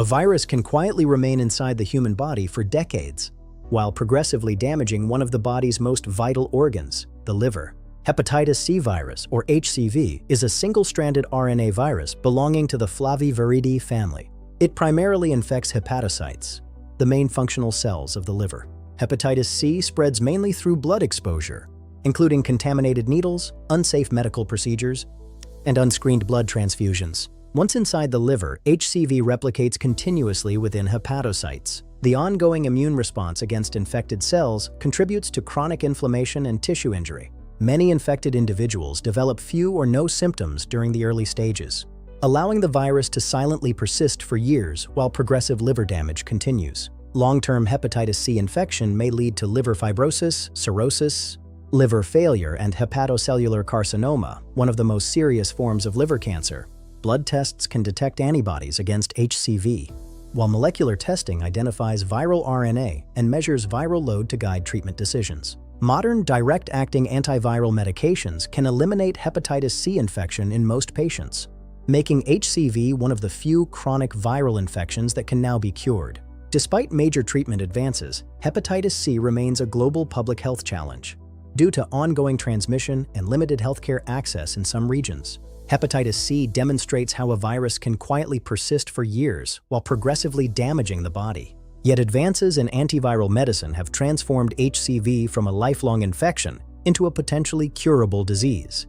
A virus can quietly remain inside the human body for decades, while progressively damaging one of the body's most vital organs, the liver. Hepatitis C virus, or HCV, is a single-stranded RNA virus belonging to the Flaviviridae family. It primarily infects hepatocytes, the main functional cells of the liver. Hepatitis C spreads mainly through blood exposure, including contaminated needles, unsafe medical procedures, and unscreened blood transfusions. Once inside the liver, HCV replicates continuously within hepatocytes. The ongoing immune response against infected cells contributes to chronic inflammation and tissue injury. Many infected individuals develop few or no symptoms during the early stages, allowing the virus to silently persist for years while progressive liver damage continues. Long-term hepatitis C infection may lead to liver fibrosis, cirrhosis, liver failure, and hepatocellular carcinoma, one of the most serious forms of liver cancer. Blood tests can detect antibodies against HCV, while molecular testing identifies viral RNA and measures viral load to guide treatment decisions. Modern direct-acting antiviral medications can eliminate hepatitis C infection in most patients, making HCV one of the few chronic viral infections that can now be cured. Despite major treatment advances, hepatitis C remains a global public health challenge due to ongoing transmission and limited healthcare access in some regions. Hepatitis C demonstrates how a virus can quietly persist for years while progressively damaging the body. Yet advances in antiviral medicine have transformed HCV from a lifelong infection into a potentially curable disease.